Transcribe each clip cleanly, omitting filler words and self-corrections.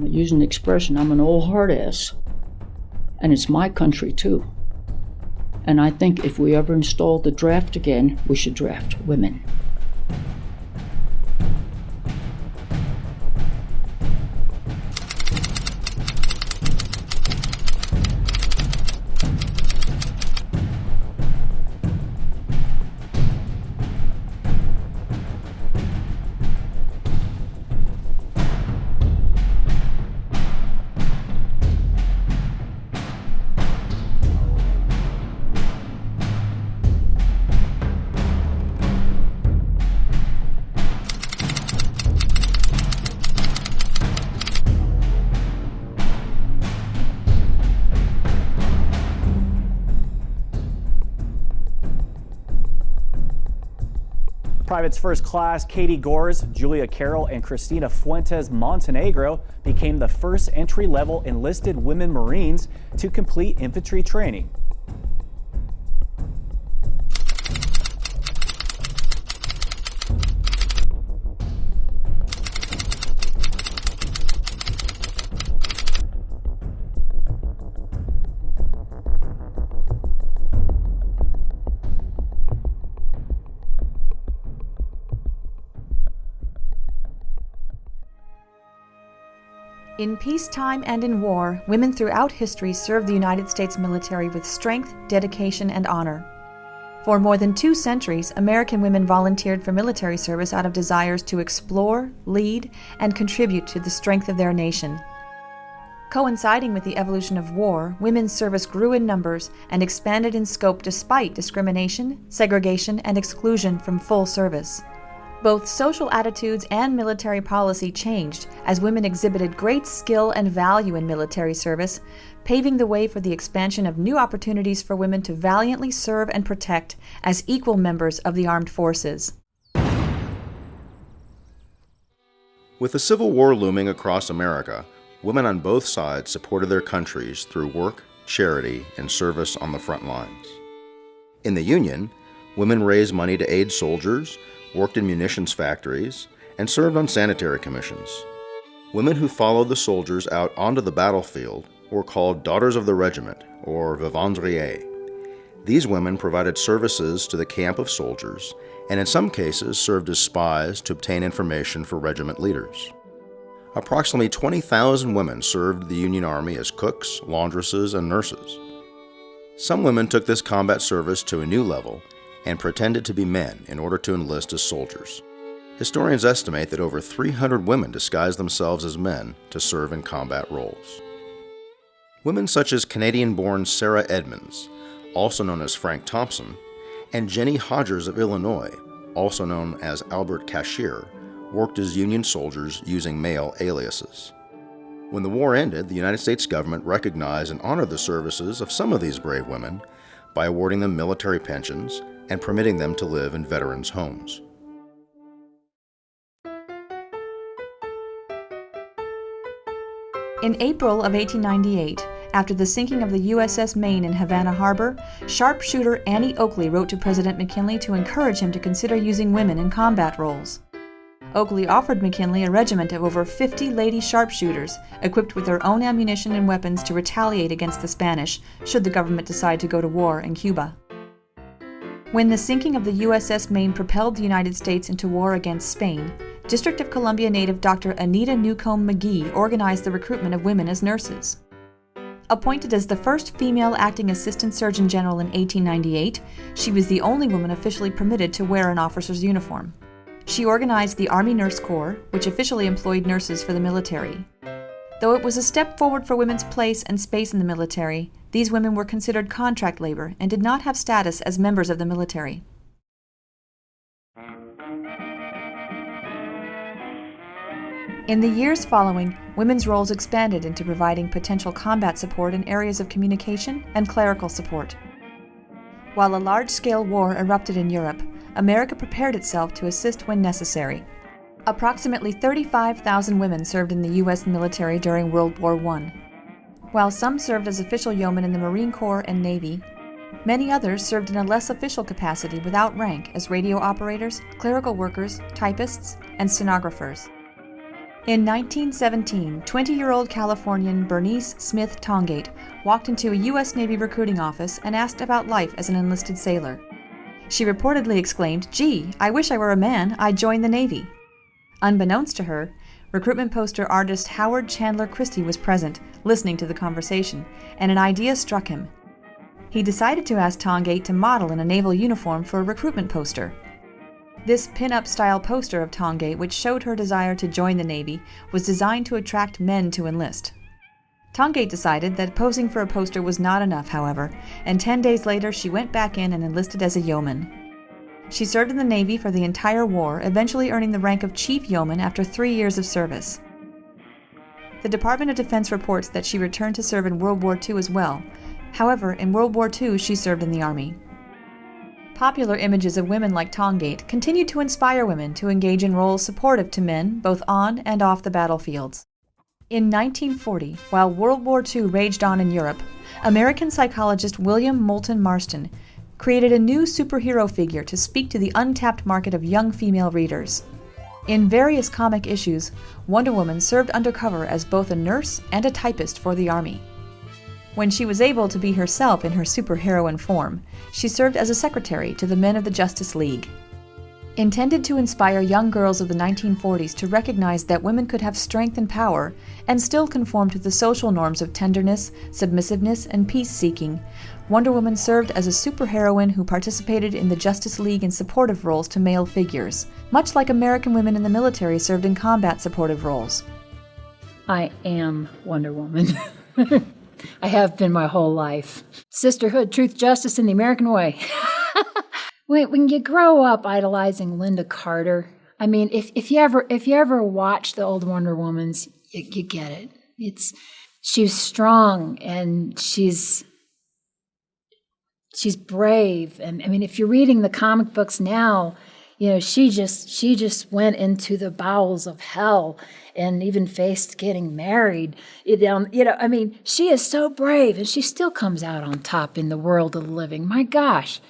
Using the expression, I'm an old hard ass. And it's my country too. And I think if we ever install the draft again, we should draft women. Privates First Class Katie Gores, Julia Carroll, and Cristina Fuentes Montenegro became the first entry-level enlisted women Marines to complete infantry training. In peacetime and in war, women throughout history served the United States military with strength, dedication, and honor. For more than 2 centuries, American women volunteered for military service out of desires to explore, lead, and contribute to the strength of their nation. Coinciding with the evolution of war, women's service grew in numbers and expanded in scope despite discrimination, segregation, and exclusion from full service. Both social attitudes and military policy changed as women exhibited great skill and value in military service, paving the way for the expansion of new opportunities for women to valiantly serve and protect as equal members of the armed forces. With the Civil War looming across America, women on both sides supported their countries through work, charity, and service on the front lines. In the Union, women raised money to aid soldiers, worked in munitions factories, and served on sanitary commissions. Women who followed the soldiers out onto the battlefield were called Daughters of the Regiment, or Vivandriers. These women provided services to the camp of soldiers, and in some cases served as spies to obtain information for regiment leaders. Approximately 20,000 women served the Union Army as cooks, laundresses, and nurses. Some women took this combat service to a new level and pretended to be men in order to enlist as soldiers. Historians estimate that over 300 women disguised themselves as men to serve in combat roles. Women such as Canadian-born Sarah Edmonds, also known as Frank Thompson, and Jenny Hodgers of Illinois, also known as Albert Cashier, worked as Union soldiers using male aliases. When the war ended, the United States government recognized and honored the services of some of these brave women by awarding them military pensions and permitting them to live in veterans' homes. In April of 1898, after the sinking of the USS Maine in Havana Harbor, sharpshooter Annie Oakley wrote to President McKinley to encourage him to consider using women in combat roles. Oakley offered McKinley a regiment of over 50 lady sharpshooters, equipped with their own ammunition and weapons to retaliate against the Spanish, should the government decide to go to war in Cuba. When the sinking of the USS Maine propelled the United States into war against Spain, District of Columbia native Dr. Anita Newcomb McGee organized the recruitment of women as nurses. Appointed as the first female acting assistant surgeon general in 1898, she was the only woman officially permitted to wear an officer's uniform. She organized the Army Nurse Corps, which officially employed nurses for the military. Though it was a step forward for women's place and space in the military, these women were considered contract labor and did not have status as members of the military. In the years following, women's roles expanded into providing potential combat support in areas of communication and clerical support. While a large-scale war erupted in Europe, America prepared itself to assist when necessary. Approximately 35,000 women served in the U.S. military during World War I. While some served as official yeomen in the Marine Corps and Navy, many others served in a less official capacity without rank as radio operators, clerical workers, typists, and stenographers. In 1917, 20-year-old Californian Bernice Smith Tongate walked into a U.S. Navy recruiting office and asked about life as an enlisted sailor. She reportedly exclaimed, "Gee, I wish I were a man, I'd join the Navy." Unbeknownst to her, recruitment poster artist Howard Chandler Christie was present, listening to the conversation, and an idea struck him. He decided to ask Tongate to model in a naval uniform for a recruitment poster. This pin-up-style poster of Tongate, which showed her desire to join the Navy, was designed to attract men to enlist. Tongate decided that posing for a poster was not enough, however, and 10 days later she went back in and enlisted as a yeoman. She served in the Navy for the entire war, eventually earning the rank of Chief Yeoman after 3 years of service. The Department of Defense reports that she returned to serve in World War II as well. However, in World War II she served in the Army. Popular images of women like Tongate continued to inspire women to engage in roles supportive to men both on and off the battlefields. In 1940, while World War II raged on in Europe, American psychologist William Moulton Marston created a new superhero figure to speak to the untapped market of young female readers. In various comic issues, Wonder Woman served undercover as both a nurse and a typist for the Army. When she was able to be herself in her superheroine form, she served as a secretary to the men of the Justice League. Intended to inspire young girls of the 1940s to recognize that women could have strength and power and still conform to the social norms of tenderness, submissiveness, and peace-seeking, Wonder Woman served as a superheroine who participated in the Justice League in supportive roles to male figures, much like American women in the military served in combat supportive roles. I am Wonder Woman. I have been my whole life. Sisterhood, truth, justice, and the American way. When you grow up idolizing Linda Carter, I mean, if you ever watch the old Wonder Womans, you get it. She's strong and she's brave, and I mean, if you're reading the comic books now, you know, she just went into the bowels of hell and even faced getting married. You know, I mean, she is so brave, and she still comes out on top in the world of the living. My gosh.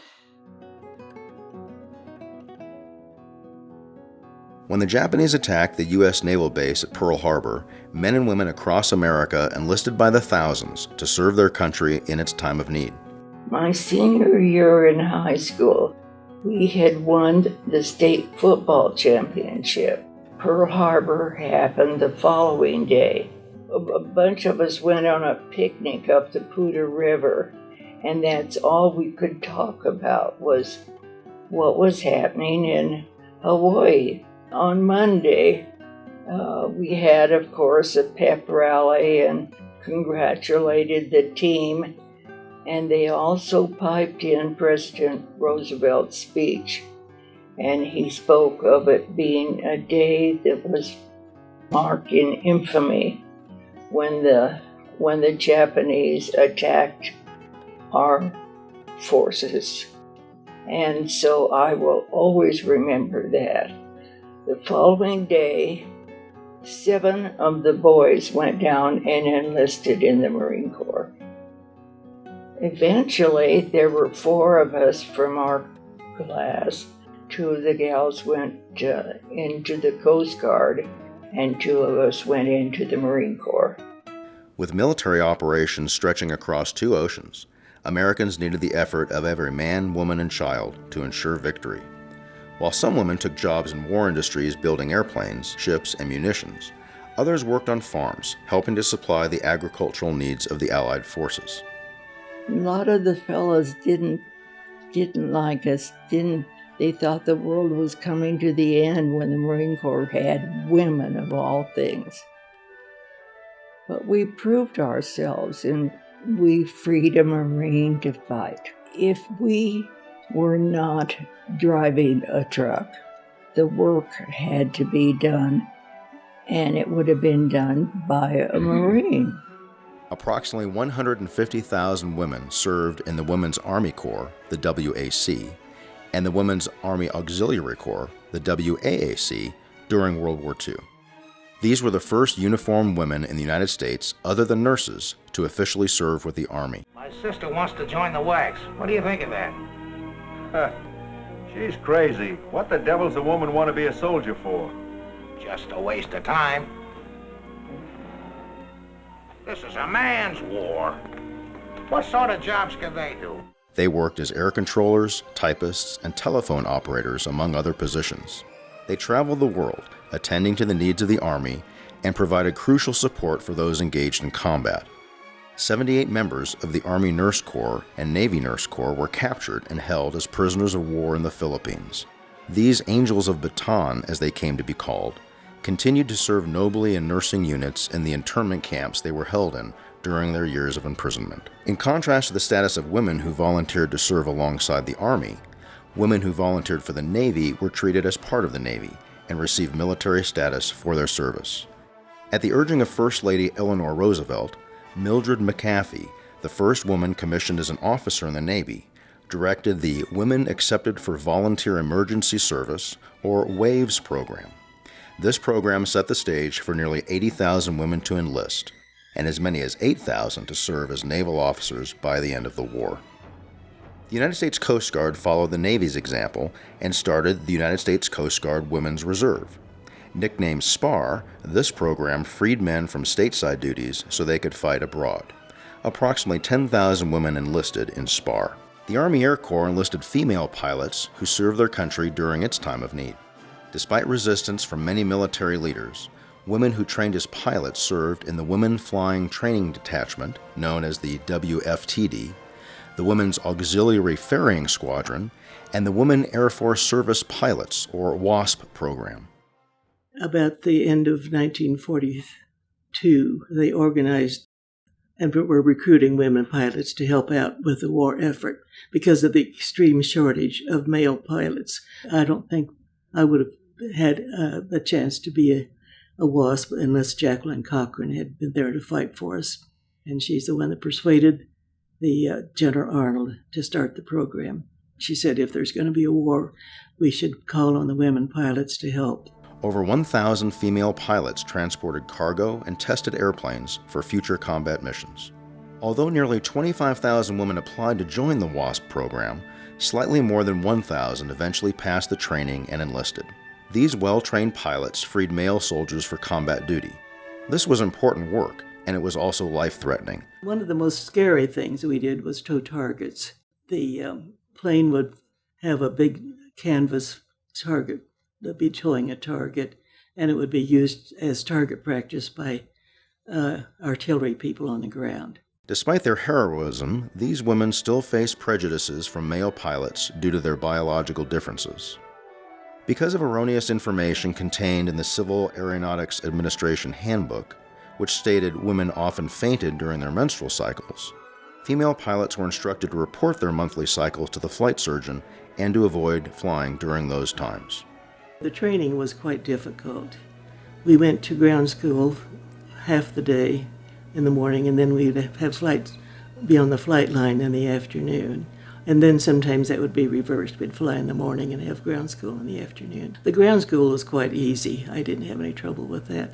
When the Japanese attacked the U.S. naval base at Pearl Harbor, men and women across America enlisted by the thousands to serve their country in its time of need. My senior year in high school, we had won the state football championship. Pearl Harbor happened the following day. A bunch of us went on a picnic up the Poudre River, and that's all we could talk about was what was happening in Hawaii. On Monday, we had, of course, a pep rally and congratulated the team, and they also piped in President Roosevelt's speech. And he spoke of it being a day that was marked in infamy when the Japanese attacked our forces. And so I will always remember that. The following day, 7 of the boys went down and enlisted in the Marine Corps. Eventually, there were 4 of us from our class. 2 of the gals went into the Coast Guard, and 2 of us went into the Marine Corps. With military operations stretching across 2 oceans, Americans needed the effort of every man, woman, and child to ensure victory. While some women took jobs in war industries building airplanes, ships, and munitions, others worked on farms, helping to supply the agricultural needs of the Allied forces. A lot of the fellas didn't like us. They thought the world was coming to the end when the Marine Corps had women of all things. But we proved ourselves, and we freed a Marine to fight. If we were not driving a truck, the work had to be done, and it would have been done by a Marine. Approximately 150,000 women served in the Women's Army Corps, the WAC, and the Women's Army Auxiliary Corps, the WAAC, during World War II. These were the first uniformed women in the United States, other than nurses, to officially serve with the Army. My sister wants to join the WACs. What do you think of that? She's crazy. What the devil's a woman want to be a soldier for? Just a waste of time. This is a man's war. What sort of jobs can they do? They worked as air controllers, typists, and telephone operators, among other positions. They traveled the world, attending to the needs of the Army, and provided crucial support for those engaged in combat. 78 members of the Army Nurse Corps and Navy Nurse Corps were captured and held as prisoners of war in the Philippines. These Angels of Bataan, as they came to be called, continued to serve nobly in nursing units in the internment camps they were held in during their years of imprisonment. In contrast to the status of women who volunteered to serve alongside the Army, women who volunteered for the Navy were treated as part of the Navy and received military status for their service. At the urging of First Lady Eleanor Roosevelt, Mildred McAfee, the first woman commissioned as an officer in the Navy, directed the Women Accepted for Volunteer Emergency Service, or WAVES program. This program set the stage for nearly 80,000 women to enlist, and as many as 8,000 to serve as naval officers by the end of the war. The United States Coast Guard followed the Navy's example and started the United States Coast Guard Women's Reserve. Nicknamed SPAR, this program freed men from stateside duties so they could fight abroad. Approximately 10,000 women enlisted in SPAR. The Army Air Corps enlisted female pilots who served their country during its time of need. Despite resistance from many military leaders, women who trained as pilots served in the Women Flying Training Detachment, known as the WFTD, the Women's Auxiliary Ferrying Squadron, and the Women Air Force Service Pilots, or WASP program. About the end of 1942, they organized and were recruiting women pilots to help out with the war effort because of the extreme shortage of male pilots. I don't think I would have had a chance to be a WASP unless Jacqueline Cochran had been there to fight for us. And she's the one that persuaded the General Arnold to start the program. She said if there's going to be a war, we should call on the women pilots to help. Over 1,000 female pilots transported cargo and tested airplanes for future combat missions. Although nearly 25,000 women applied to join the WASP program, slightly more than 1,000 eventually passed the training and enlisted. These well-trained pilots freed male soldiers for combat duty. This was important work, and it was also life-threatening. One of the most scary things we did was tow targets. The plane would have a big canvas target, they'd be towing a target, and it would be used as target practice by artillery people on the ground. Despite their heroism, these women still face prejudices from male pilots due to their biological differences. Because of erroneous information contained in the Civil Aeronautics Administration Handbook, which stated women often fainted during their menstrual cycles, female pilots were instructed to report their monthly cycles to the flight surgeon and to avoid flying during those times. The training was quite difficult. We went to ground school half the day in the morning, and then we'd have flights, be on the flight line in the afternoon. And then sometimes that would be reversed. We'd fly in the morning and have ground school in the afternoon. The ground school was quite easy. I didn't have any trouble with that.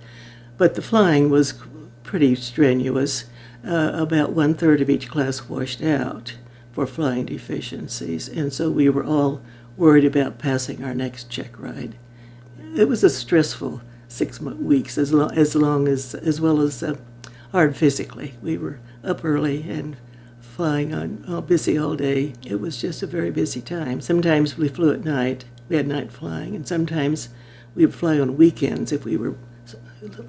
But the flying was pretty strenuous. About 1/3 of each class washed out for flying deficiencies, and so we were all worried about passing our next check ride. It was a stressful 6 weeks, as well as hard physically. We were up early and flying on busy all day. It was just a very busy time. Sometimes we flew at night. We had night flying, and sometimes we would fly on weekends if we were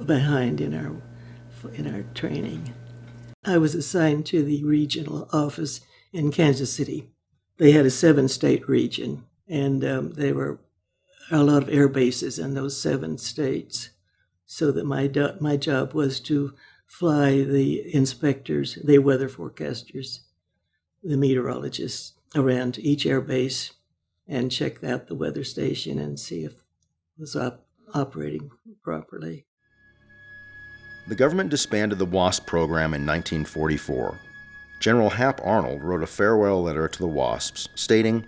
behind in our training. I was assigned to the regional office in Kansas City. They had a 7-state region, and there were a lot of air bases in those 7 states. So that my job was to fly the inspectors, the weather forecasters, the meteorologists around each air base and check out the weather station and see if it was operating properly. The government disbanded the WASP program in 1944. General Hap Arnold wrote a farewell letter to the WASPs, stating,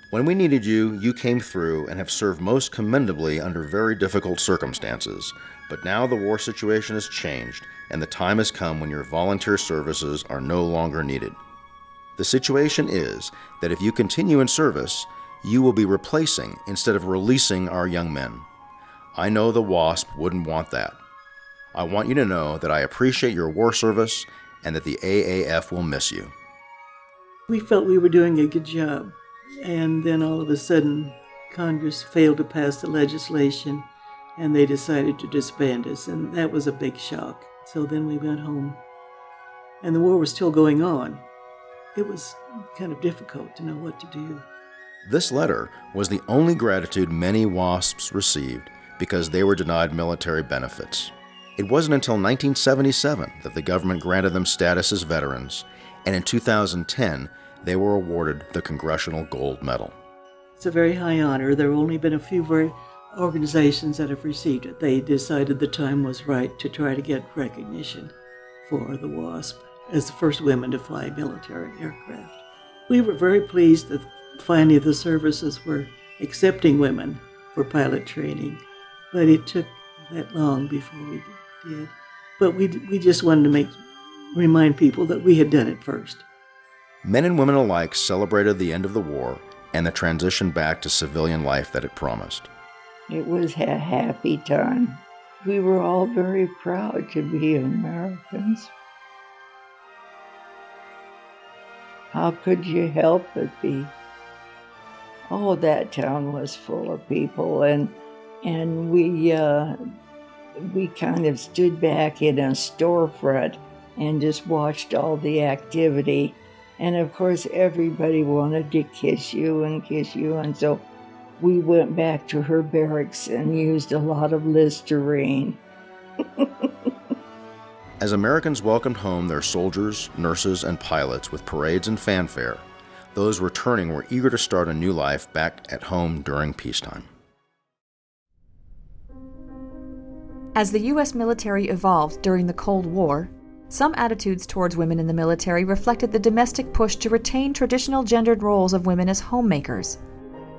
"When we needed you, you came through and have served most commendably under very difficult circumstances. But now the war situation has changed, and the time has come when your volunteer services are no longer needed. The situation is that if you continue in service, you will be replacing instead of releasing our young men. I know the WASP wouldn't want that. I want you to know that I appreciate your war service and that the AAF will miss you. We felt we were doing a good job, and then all of a sudden, Congress failed to pass the legislation, and they decided to disband us, and that was a big shock. So then we went home, and the war was still going on. It was kind of difficult to know what to do. This letter was the only gratitude many WASPs received because they were denied military benefits. It wasn't until 1977 that the government granted them status as veterans, and in 2010, they were awarded the Congressional Gold Medal. It's a very high honor. There have only been a few organizations that have received it. They decided the time was right to try to get recognition for the WASP as the first women to fly military aircraft. We were very pleased that finally the services were accepting women for pilot training, but it took that long before we did. But we just wanted to remind people that we had done it first. Men and women alike celebrated the end of the war and the transition back to civilian life that it promised. It was a happy time. We were all very proud to be Americans. How could you help but be? Oh, that town was full of people, and we kind of stood back in a storefront and just watched all the activity. And of course, everybody wanted to kiss you, and so we went back to her barracks and used a lot of Listerine. As Americans welcomed home their soldiers, nurses, and pilots with parades and fanfare, those returning were eager to start a new life back at home during peacetime. As the U.S. military evolved during the Cold War, some attitudes towards women in the military reflected the domestic push to retain traditional gendered roles of women as homemakers.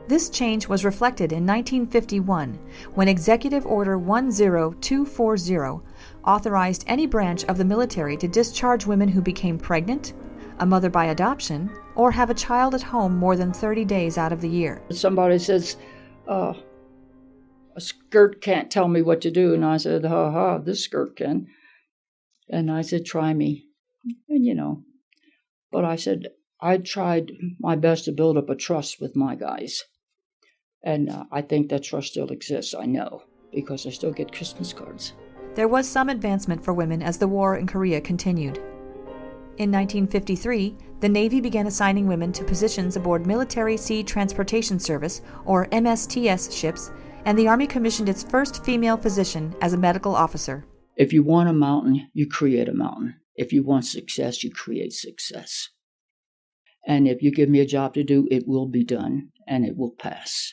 This change was reflected in 1951 when Executive Order 10240 authorized any branch of the military to discharge women who became pregnant, a mother by adoption, or have a child at home more than 30 days out of the year. Somebody says, a skirt can't tell me what to do. And I said, this skirt can. And I said, try me. And, but I said, I tried my best to build up a trust with my guys. And I think that trust still exists, I know, because I still get Christmas cards. There was some advancement for women as the war in Korea continued. In 1953, the Navy began assigning women to positions aboard Military Sea Transportation Service, or MSTS ships, and the Army commissioned its first female physician as a medical officer. If you want a mountain, you create a mountain. If you want success, you create success. And if you give me a job to do, it will be done, and it will pass.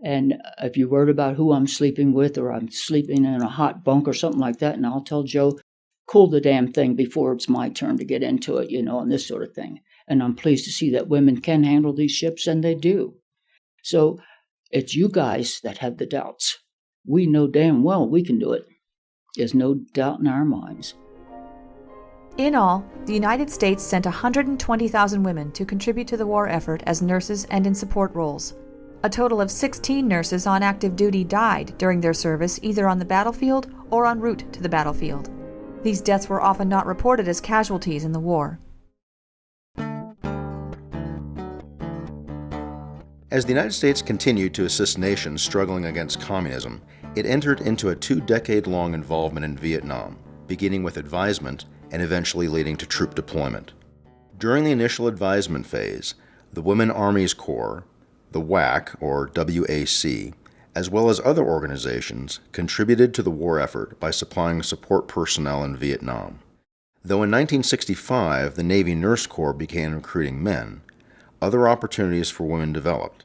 And if you're worried about who I'm sleeping with, or I'm sleeping in a hot bunk or something like that, and I'll tell Joe, cool the damn thing before it's my turn to get into it, and this sort of thing. And I'm pleased to see that women can handle these ships, and they do. So it's you guys that have the doubts. We know damn well we can do it. There's no doubt in our minds. In all, the United States sent 120,000 women to contribute to the war effort as nurses and in support roles. A total of 16 nurses on active duty died during their service either on the battlefield or en route to the battlefield. These deaths were often not reported as casualties in the war. As the United States continued to assist nations struggling against communism, it entered into a 2-decade-long involvement in Vietnam, beginning with advisement and eventually leading to troop deployment. During the initial advisement phase, the Women Armies Corps, the WAC, or WAC, as well as other organizations, contributed to the war effort by supplying support personnel in Vietnam. Though in 1965 the Navy Nurse Corps began recruiting men, other opportunities for women developed.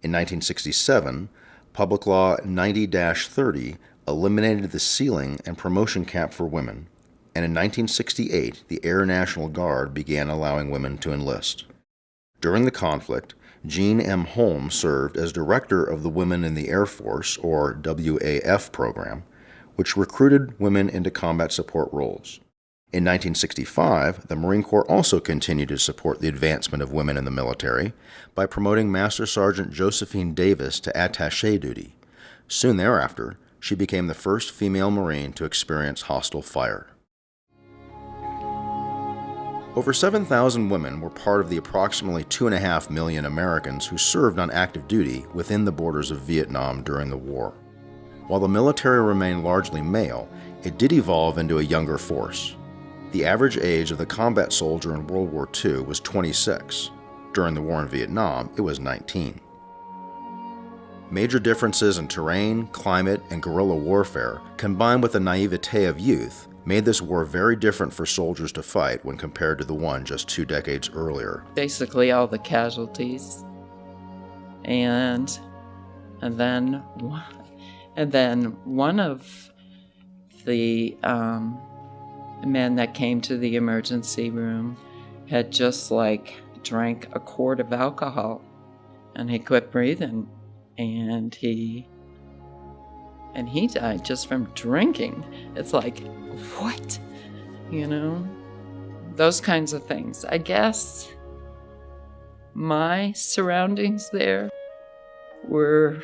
In 1967, Public Law 90-30 eliminated the ceiling and promotion cap for women, and in 1968 the Air National Guard began allowing women to enlist. During the conflict, Jean M. Holmes served as director of the Women in the Air Force, or WAF program, which recruited women into combat support roles. In 1965, the Marine Corps also continued to support the advancement of women in the military by promoting Master Sergeant Josephine Davis to attaché duty. Soon thereafter, she became the first female Marine to experience hostile fire. Over 7,000 women were part of the approximately 2.5 million Americans who served on active duty within the borders of Vietnam during the war. While the military remained largely male, it did evolve into a younger force. The average age of the combat soldier in World War II was 26. During the war in Vietnam, it was 19. Major differences in terrain, climate, and guerrilla warfare, combined with the naivete of youth, made this war very different for soldiers to fight when compared to the one just 2 decades earlier. Basically all the casualties. And then one of the men that came to the emergency room had just drank a quart of alcohol, and he quit breathing, and he died just from drinking. It's like, what? Those kinds of things. I guess my surroundings there were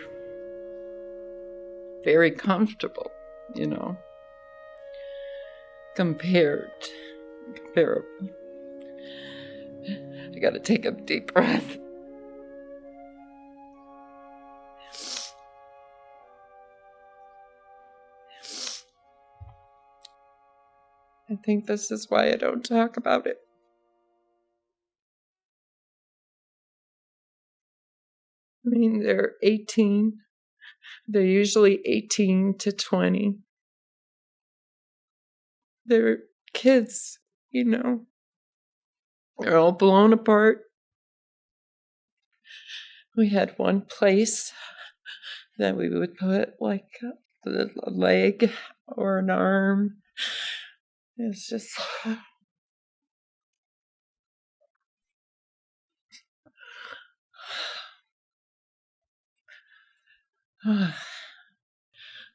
very comfortable, comparable. I gotta take a deep breath. I think this is why I don't talk about it. I mean, they're 18. They're usually 18 to 20. They're kids, They're all blown apart. We had one place that we would put a leg or an arm. It's just...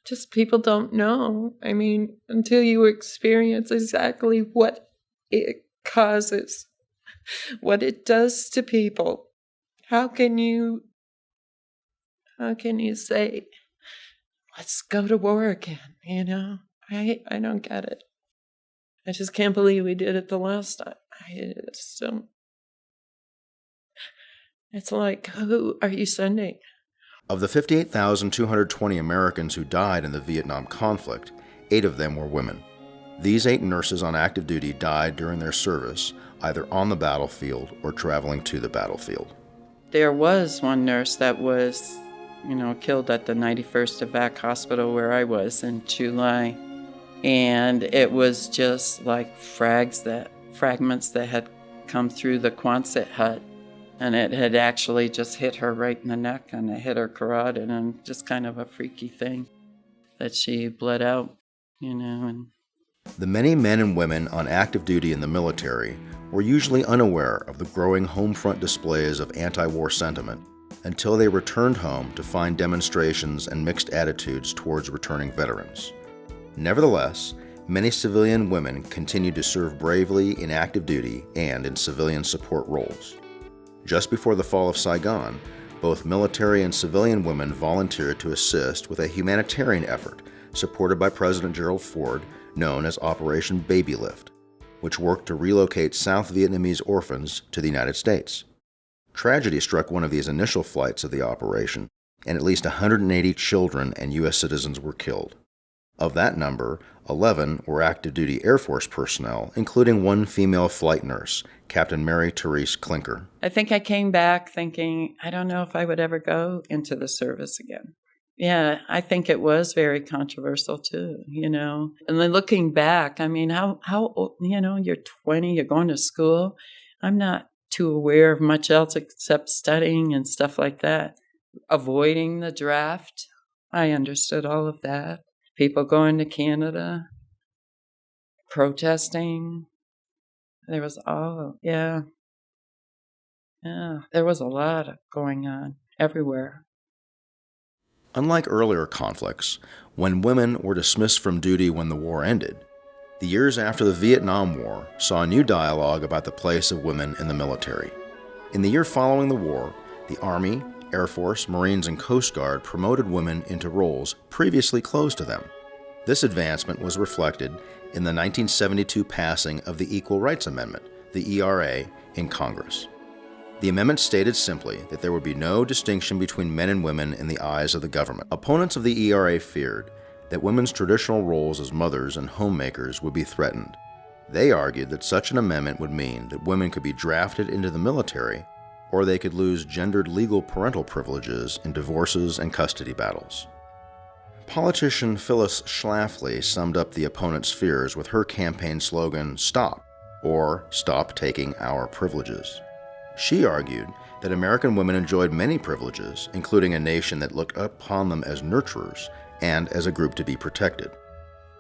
just people don't know. I mean, until you experience exactly what it causes, what it does to people, how can you say, let's go to war again, I don't get it. I just can't believe we did it the last time. I just don't. It's like, who are you sending? Of the 58,220 Americans who died in the Vietnam conflict, 8 of them were women. These 8 nurses on active duty died during their service, either on the battlefield or traveling to the battlefield. There was one nurse that was, killed at the 91st Evac Hospital where I was in July. And it was just like fragments that had come through the Quonset hut. And it had actually just hit her right in the neck, and it hit her carotid, and just kind of a freaky thing that she bled out, And The many men and women on active duty in the military were usually unaware of the growing home front displays of anti-war sentiment until they returned home to find demonstrations and mixed attitudes towards returning veterans. Nevertheless, many civilian women continued to serve bravely in active duty and in civilian support roles. Just before the fall of Saigon, both military and civilian women volunteered to assist with a humanitarian effort supported by President Gerald Ford known as Operation Baby Lift, which worked to relocate South Vietnamese orphans to the United States. Tragedy struck one of these initial flights of the operation, and at least 180 children and U.S. citizens were killed. Of that number, 11 were active duty Air Force personnel, including one female flight nurse, Captain Mary Therese Klinker. I think I came back thinking, I don't know if I would ever go into the service again. Yeah, I think it was very controversial too, And then looking back, I mean, how old, you're 20, you're going to school. I'm not too aware of much else except studying and stuff like that. Avoiding the draft, I understood all of that. People going to Canada, protesting. There was there was a lot going on everywhere. Unlike earlier conflicts, when women were dismissed from duty when the war ended, the years after the Vietnam War saw a new dialogue about the place of women in the military. In the year following the war, the Army, Air Force, Marines, and Coast Guard promoted women into roles previously closed to them. This advancement was reflected in the 1972 passing of the Equal Rights Amendment, the ERA, in Congress. The amendment stated simply that there would be no distinction between men and women in the eyes of the government. Opponents of the ERA feared that women's traditional roles as mothers and homemakers would be threatened. They argued that such an amendment would mean that women could be drafted into the military, or they could lose gendered legal parental privileges in divorces and custody battles. Politician Phyllis Schlafly summed up the opponents' fears with her campaign slogan, "Stop," or "Stop taking our privileges." She argued that American women enjoyed many privileges, including a nation that looked upon them as nurturers and as a group to be protected.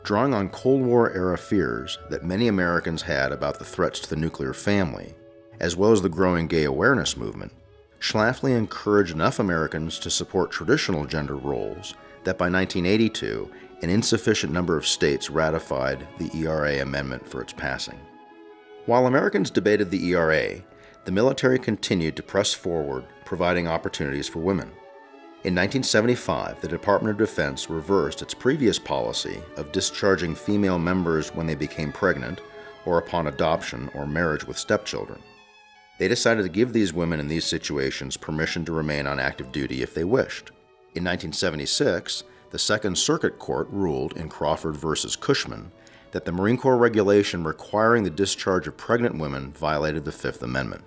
Drawing on Cold War-era fears that many Americans had about the threats to the nuclear family, as well as the growing gay awareness movement, Schlafly encouraged enough Americans to support traditional gender roles that by 1982, an insufficient number of states ratified the ERA amendment for its passing. While Americans debated the ERA, the military continued to press forward, providing opportunities for women. In 1975, the Department of Defense reversed its previous policy of discharging female members when they became pregnant or upon adoption or marriage with stepchildren. They decided to give these women in these situations permission to remain on active duty if they wished. In 1976, the Second Circuit Court ruled in Crawford v. Cushman that the Marine Corps regulation requiring the discharge of pregnant women violated the Fifth Amendment.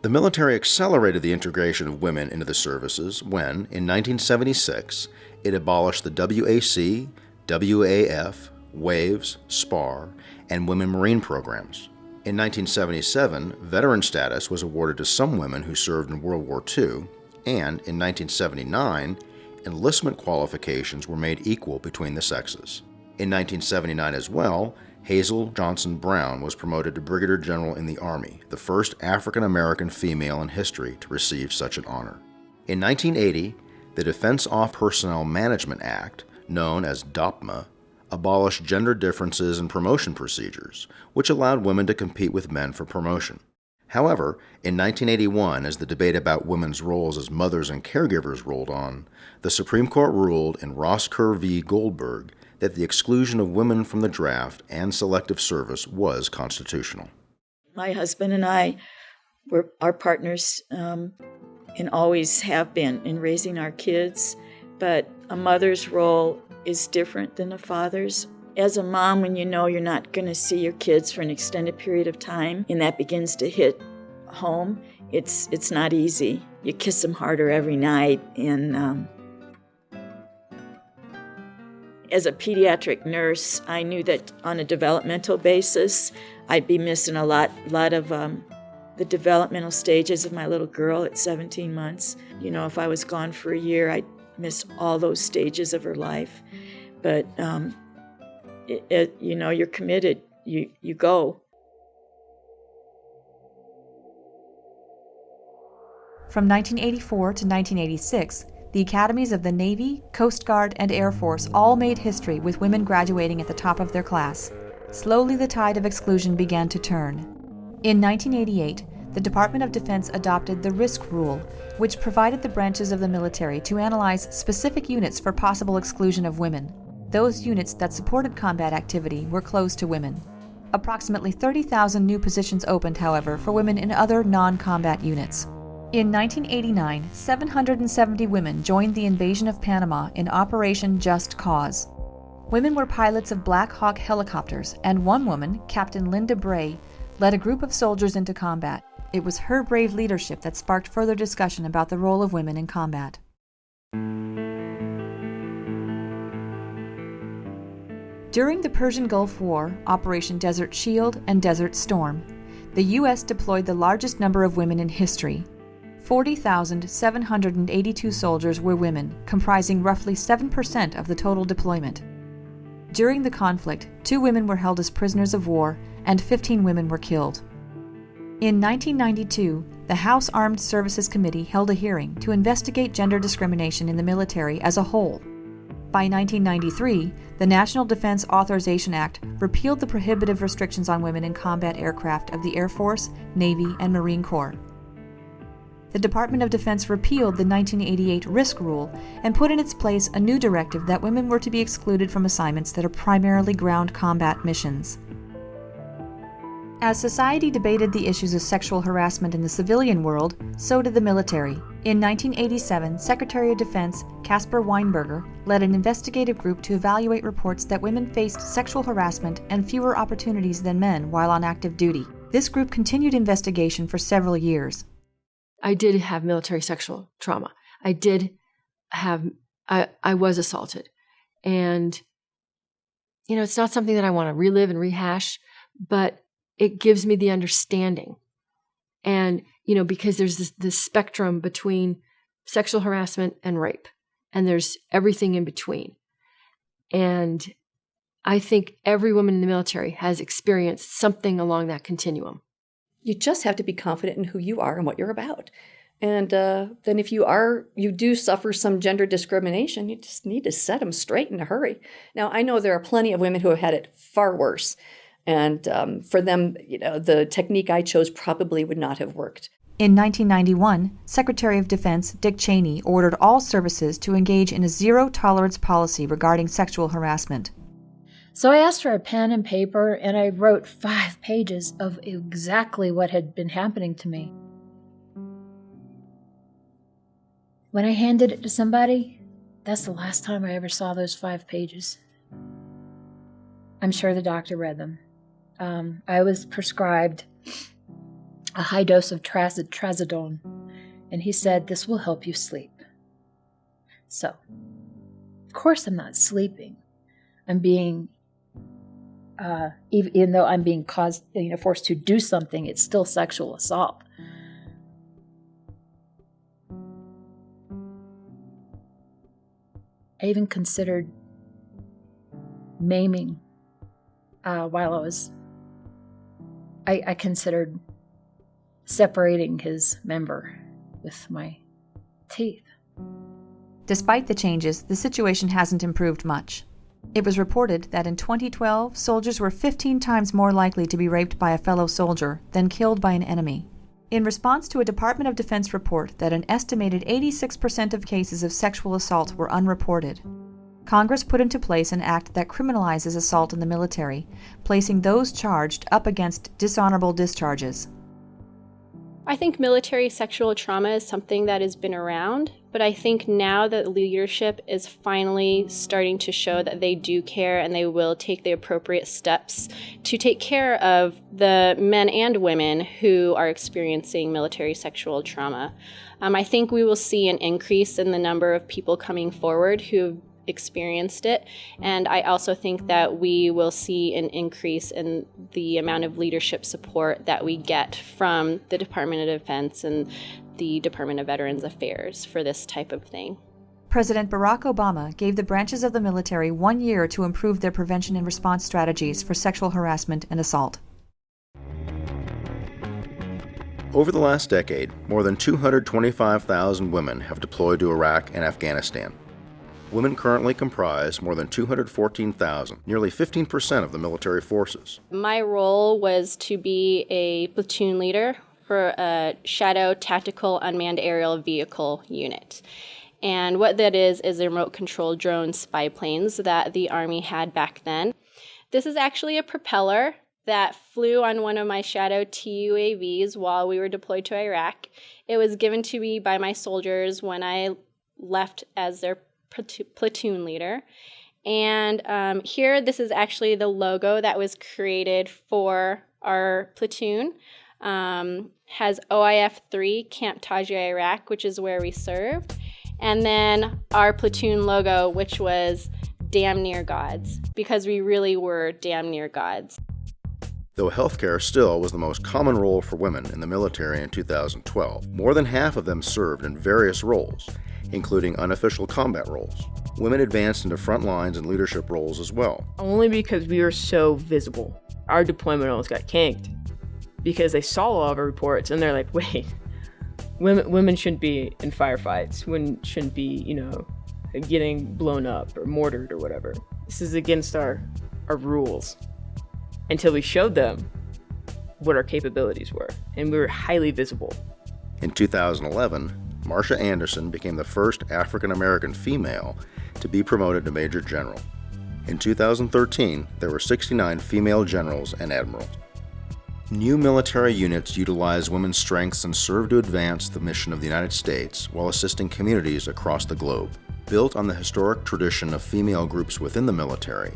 The military accelerated the integration of women into the services when, in 1976, it abolished the WAC, WAF, WAVES, SPAR, and Women Marine programs. In 1977, veteran status was awarded to some women who served in World War II, and in 1979, enlistment qualifications were made equal between the sexes. In 1979 as well, Hazel Johnson Brown was promoted to Brigadier General in the Army, the first African-American female in history to receive such an honor. In 1980, the Defense Off Personnel Management Act, known as DOPMA, abolished gender differences in promotion procedures, which allowed women to compete with men for promotion. However, in 1981, as the debate about women's roles as mothers and caregivers rolled on, the Supreme Court ruled in Roscoe v. Goldberg that the exclusion of women from the draft and selective service was constitutional. My husband and I were our partners and always have been in raising our kids, but a mother's role is different than a father's. As a mom, when you know you're not going to see your kids for an extended period of time, and that begins to hit home, it's not easy. You kiss them harder every night, and as a pediatric nurse, I knew that on a developmental basis, I'd be missing a lot of the developmental stages of my little girl at 17 months. You know, if I was gone for a year, I'd miss all those stages of her life. But, you know, you're committed. You go. From 1984 to 1986, the academies of the Navy, Coast Guard, and Air Force all made history with women graduating at the top of their class. Slowly, the tide of exclusion began to turn. In 1988, the Department of Defense adopted the RISK rule, which provided the branches of the military to analyze specific units for possible exclusion of women. Those units that supported combat activity were closed to women. Approximately 30,000 new positions opened, however, for women in other non-combat units. In 1989, 770 women joined the invasion of Panama in Operation Just Cause. Women were pilots of Black Hawk helicopters, and one woman, Captain Linda Bray, led a group of soldiers into combat. It was her brave leadership that sparked further discussion about the role of women in combat. During the Persian Gulf War, Operation Desert Shield and Desert Storm, the U.S. deployed the largest number of women in history. 40,782 soldiers were women, comprising roughly 7% of the total deployment. During the conflict, 2 women were held as prisoners of war, and 15 women were killed. In 1992, the House Armed Services Committee held a hearing to investigate gender discrimination in the military as a whole. By 1993, the National Defense Authorization Act repealed the prohibitive restrictions on women in combat aircraft of the Air Force, Navy, and Marine Corps. The Department of Defense repealed the 1988 risk rule and put in its place a new directive that women were to be excluded from assignments that are primarily ground combat missions. As society debated the issues of sexual harassment in the civilian world, so did the military. In 1987, Secretary of Defense Caspar Weinberger led an investigative group to evaluate reports that women faced sexual harassment and fewer opportunities than men while on active duty. This group continued investigation for several years. I did have military sexual trauma. I was assaulted. And, it's not something that I want to relive and rehash, but it gives me the understanding. And, because there's this spectrum between sexual harassment and rape, and there's everything in between. And I think every woman in the military has experienced something along that continuum. You just have to be confident in who you are and what you're about. And then if you do suffer some gender discrimination, you just need to set them straight in a hurry. Now, I know there are plenty of women who have had it far worse. And for them, the technique I chose probably would not have worked. In 1991, Secretary of Defense Dick Cheney ordered all services to engage in a zero-tolerance policy regarding sexual harassment. So I asked for a pen and paper, and I wrote 5 pages of exactly what had been happening to me. When I handed it to somebody, that's the last time I ever saw those 5 pages. I'm sure the doctor read them. I was prescribed a high dose of trazodone, and he said, "This will help you sleep." So, of course I'm not sleeping. I'm being, even though I'm being forced to do something, it's still sexual assault. I even considered maiming while I considered separating his member with my teeth. Despite the changes, the situation hasn't improved much. It was reported that in 2012, soldiers were 15 times more likely to be raped by a fellow soldier than killed by an enemy. In response to a Department of Defense report that an estimated 86% of cases of sexual assault were unreported, Congress put into place an act that criminalizes assault in the military, placing those charged up against dishonorable discharges. I think military sexual trauma is something that has been around, but I think now that leadership is finally starting to show that they do care and they will take the appropriate steps to take care of the men and women who are experiencing military sexual trauma. I think we will see an increase in the number of people coming forward who experienced it, and I also think that we will see an increase in the amount of leadership support that we get from the Department of Defense and the Department of Veterans Affairs for this type of thing. President Barack Obama gave the branches of the military 1 year to improve their prevention and response strategies for sexual harassment and assault. Over the last decade, more than 225,000 women have deployed to Iraq and Afghanistan. Women currently comprise more than 214,000, nearly 15% of the military forces. My role was to be a platoon leader for a Shadow Tactical Unmanned Aerial Vehicle unit. And what that is a remote-controlled drone spy planes that the Army had back then. This is actually a propeller that flew on one of my Shadow TUAVs while we were deployed to Iraq. It was given to me by my soldiers when I left as their platoon leader. And here, this is actually the logo that was created for our platoon. Has OIF 3, Camp Tajia, Iraq, which is where we served. And then our platoon logo, which was damn near gods, because we really were damn near gods. Though healthcare still was the most common role for women in the military in 2012, more than half of them served in various roles, including unofficial combat roles. Women advanced into front lines and leadership roles as well. Only because we were so visible. Our deployment almost got canked because they saw all of our reports and they're like, wait, women shouldn't be in firefights. Women shouldn't be, getting blown up or mortared or whatever. This is against our rules. Until we showed them what our capabilities were, and we were highly visible. In 2011, Marsha Anderson became the first African American female to be promoted to Major General. In 2013, there were 69 female generals and admirals. New military units utilize women's strengths and serve to advance the mission of the United States while assisting communities across the globe. Built on the historic tradition of female groups within the military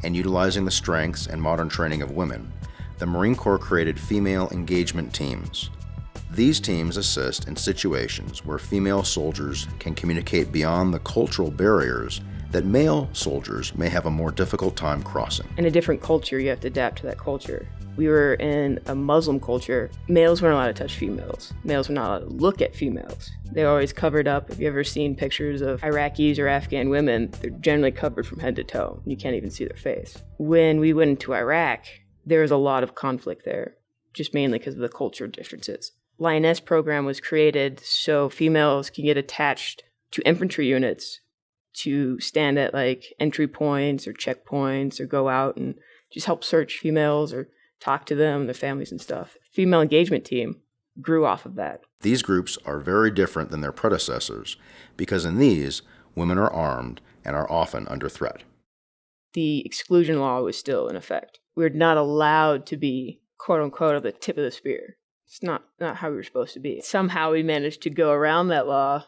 and utilizing the strengths and modern training of women, the Marine Corps created female engagement teams. These teams assist in situations where female soldiers can communicate beyond the cultural barriers that male soldiers may have a more difficult time crossing. In a different culture, you have to adapt to that culture. We were in a Muslim culture. Males weren't allowed to touch females. Males were not allowed to look at females. They were always covered up. If you've ever seen pictures of Iraqis or Afghan women, they're generally covered from head to toe. You can't even see their face. When we went into Iraq, there was a lot of conflict there, just mainly because of the culture differences. Lioness program was created so females can get attached to infantry units to stand at like entry points or checkpoints or go out and just help search females or talk to them, their families and stuff. Female engagement team grew off of that. These groups are very different than their predecessors because in these, women are armed and are often under threat. The exclusion law was still in effect. We're not allowed to be, quote unquote, at the tip of the spear. It's not how we were supposed to be. Somehow we managed to go around that law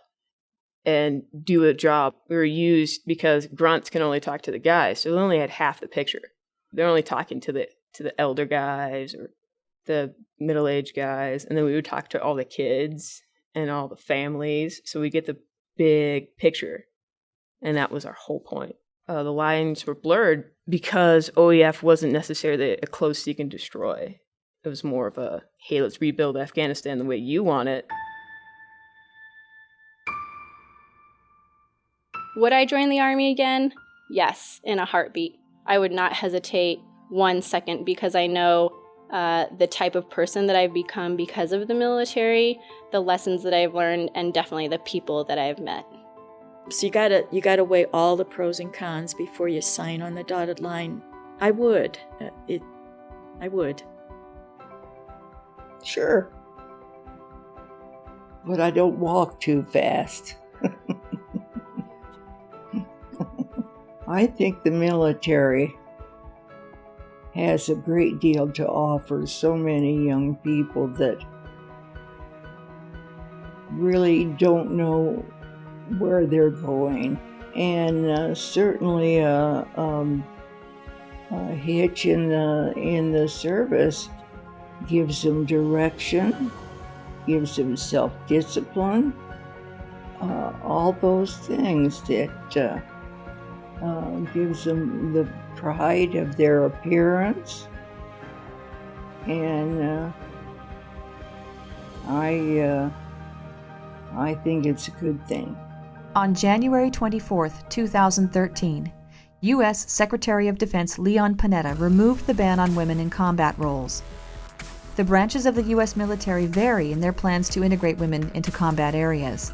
and do a job. We were used because grunts can only talk to the guys, so they only had half the picture. They're only talking to the elder guys or the middle-aged guys, and then we would talk to all the kids and all the families, so we get the big picture, and that was our whole point. The lines were blurred because OEF wasn't necessarily a close seek and destroy. It was more of a, hey, let's rebuild Afghanistan the way you want it. Would I join the Army again? Yes, in a heartbeat. I would not hesitate 1 second because I know the type of person that I've become because of the military, the lessons that I've learned, and definitely the people that I've met. So you gotta weigh all the pros and cons before you sign on the dotted line. I would. I would. Sure. But I don't walk too fast. I think the military has a great deal to offer so many young people that really don't know where they're going. And certainly a hitch in the service gives them direction, gives them self-discipline, all those things that gives them the pride of their appearance. And I think it's a good thing. On January 24, 2013, U.S. Secretary of Defense Leon Panetta removed the ban on women in combat roles. The branches of the U.S. military vary in their plans to integrate women into combat areas.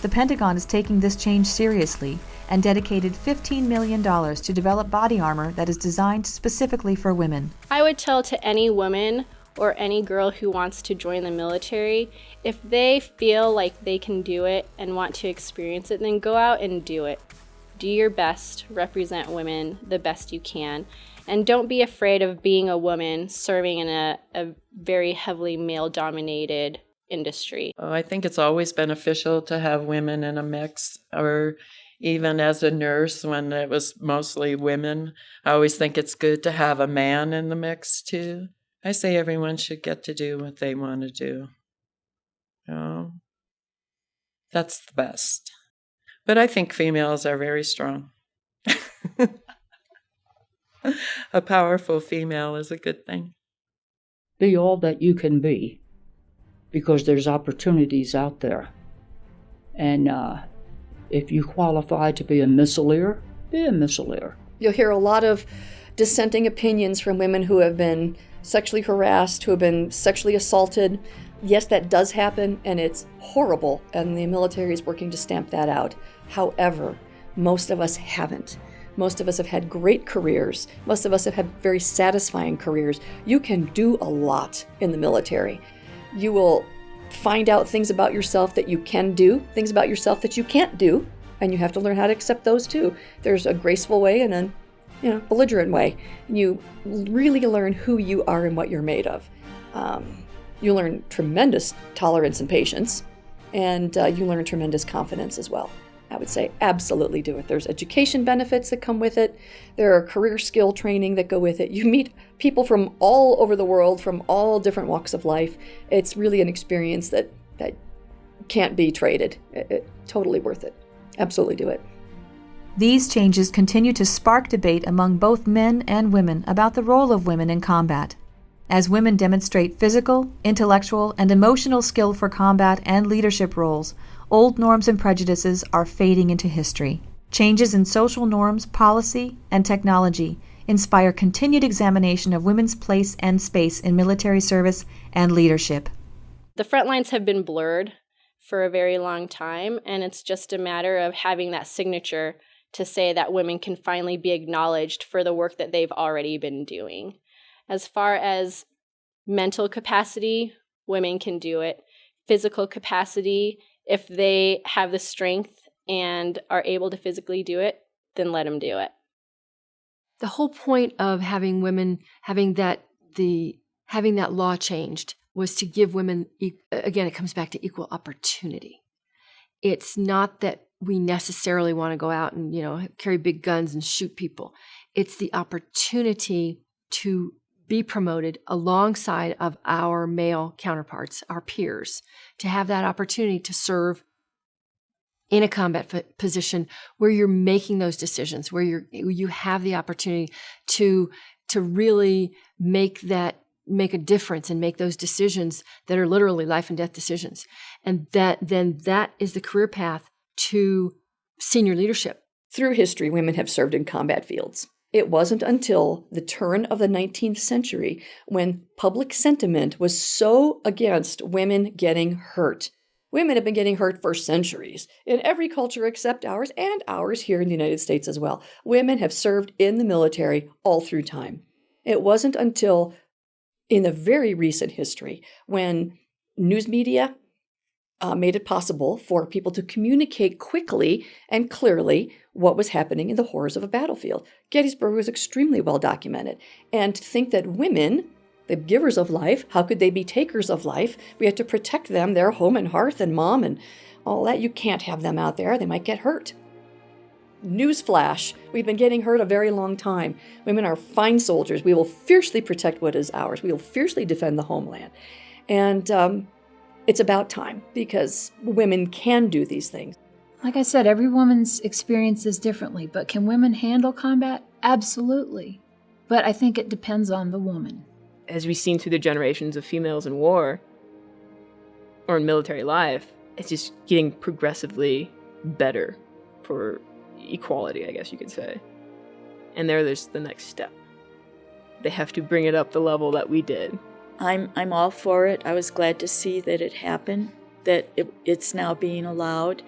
The Pentagon is taking this change seriously and dedicated $15 million to develop body armor that is designed specifically for women. I would tell to any woman or any girl who wants to join the military, if they feel like they can do it and want to experience it, then go out and do it. Do your best, represent women the best you can, and don't be afraid of being a woman serving in a very heavily male-dominated industry. Oh, I think it's always beneficial to have women in a mix, or even as a nurse when it was mostly women. I always think it's good to have a man in the mix too. I say everyone should get to do what they want to do. You know, that's the best. But I think females are very strong. A powerful female is a good thing. Be all that you can be, because there's opportunities out there. And if you qualify to be a missileer, be a missileer. You'll hear a lot of dissenting opinions from women who have been sexually harassed, who have been sexually assaulted. Yes, that does happen, and it's horrible, and the military is working to stamp that out. However, most of us haven't. Most of us have had great careers. Most of us have had very satisfying careers. You can do a lot in the military. You will find out things about yourself that you can do, things about yourself that you can't do, and you have to learn how to accept those too. There's a graceful way and a belligerent way. You really learn who you are and what you're made of. You learn tremendous tolerance and patience, and you learn tremendous confidence as well. I would say absolutely do it. There's education benefits that come with it. There are career skill training that go with it. You meet people from all over the world, from all different walks of life. It's really an experience that can't be traded. Totally worth it. Absolutely do it. These changes continue to spark debate among both men and women about the role of women in combat. As women demonstrate physical, intellectual, and emotional skill for combat and leadership roles, old norms and prejudices are fading into history. Changes in social norms, policy, and technology inspire continued examination of women's place and space in military service and leadership. The front lines have been blurred for a very long time, and it's just a matter of having that signature to say that women can finally be acknowledged for the work that they've already been doing. As far as mental capacity, women can do it. Physical capacity, if they have the strength and are able to physically do it, then let them do it. The whole point of having women, having that law changed was to give women, again, it comes back to equal opportunity. It's not that we necessarily want to go out and, carry big guns and shoot people. It's the opportunity to be promoted alongside of our male counterparts, our peers, to have that opportunity to serve in a combat position where you're making those decisions, where you have the opportunity to really make a difference and make those decisions that are literally life and death decisions. And that is the career path to senior leadership. Through history, women have served in combat fields. It wasn't until the turn of the 19th century when public sentiment was so against women getting hurt. Women have been getting hurt for centuries in every culture except ours, and ours here in the United States as well. Women have served in the military all through time. It wasn't until in the very recent history when news media made it possible for people to communicate quickly and clearly what was happening in the horrors of a battlefield. Gettysburg was extremely well documented. And to think that women, the givers of life, how could they be takers of life? We had to protect them, their home and hearth and mom and all that. You can't have them out there. They might get hurt. Newsflash, we've been getting hurt a very long time. Women are fine soldiers. We will fiercely protect what is ours. We will fiercely defend the homeland. And it's about time, because women can do these things. Like I said, every woman's experience is differently, but can women handle combat? Absolutely. But I think it depends on the woman. As we've seen through the generations of females in war or in military life, it's just getting progressively better for equality, I guess you could say. And there's the next step. They have to bring it up the level that we did. I'm all for it. I was glad to see that it happened, that it's now being allowed.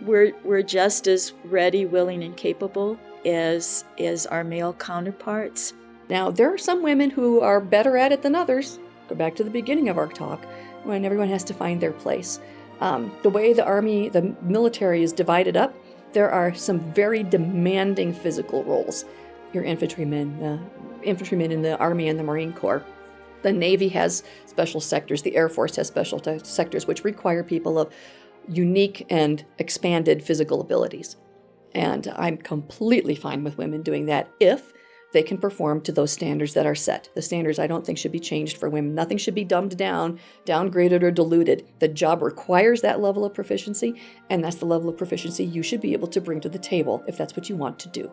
We're just as ready, willing, and capable as our male counterparts. Now, there are some women who are better at it than others. Go back to the beginning of our talk, when everyone has to find their place. The way the military is divided up, there are some very demanding physical roles. Your infantrymen in the Army and the Marine Corps. The Navy has special sectors. The Air Force has special sectors which require people of unique and expanded physical abilities. And I'm completely fine with women doing that if they can perform to those standards that are set. The standards I don't think should be changed for women. Nothing should be dumbed down, downgraded, or diluted. The job requires that level of proficiency, and that's the level of proficiency you should be able to bring to the table if that's what you want to do.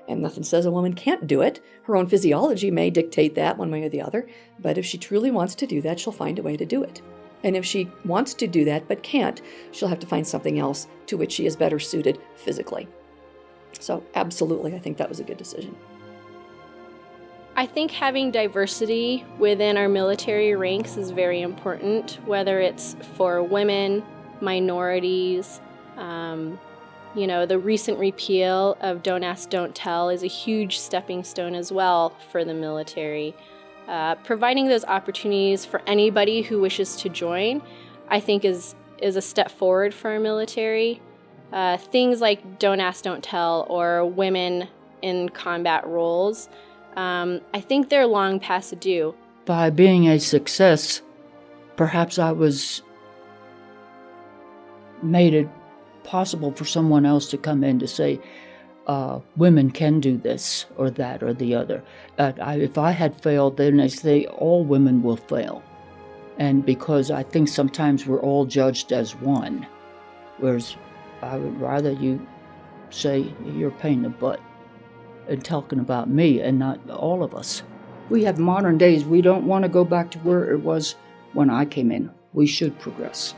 And nothing says a woman can't do it. Her own physiology may dictate that one way or the other, but if she truly wants to do that, she'll find a way to do it. And if she wants to do that but can't, she'll have to find something else to which she is better suited physically. So absolutely, I think that was a good decision. I think having diversity within our military ranks is very important, whether it's for women, minorities. The recent repeal of Don't Ask, Don't Tell is a huge stepping stone as well for the military. Providing those opportunities for anybody who wishes to join, I think is a step forward for our military. Things like don't ask, don't tell, or women in combat roles, I think they're long past due. By being a success, perhaps I was made it possible for someone else to come in to say, women can do this or that or the other. If I had failed, then they say all women will fail. And because I think sometimes we're all judged as one, whereas I would rather you say you're a pain in the butt and talking about me and not all of us. We have modern days. We don't want to go back to where it was when I came in. We should progress.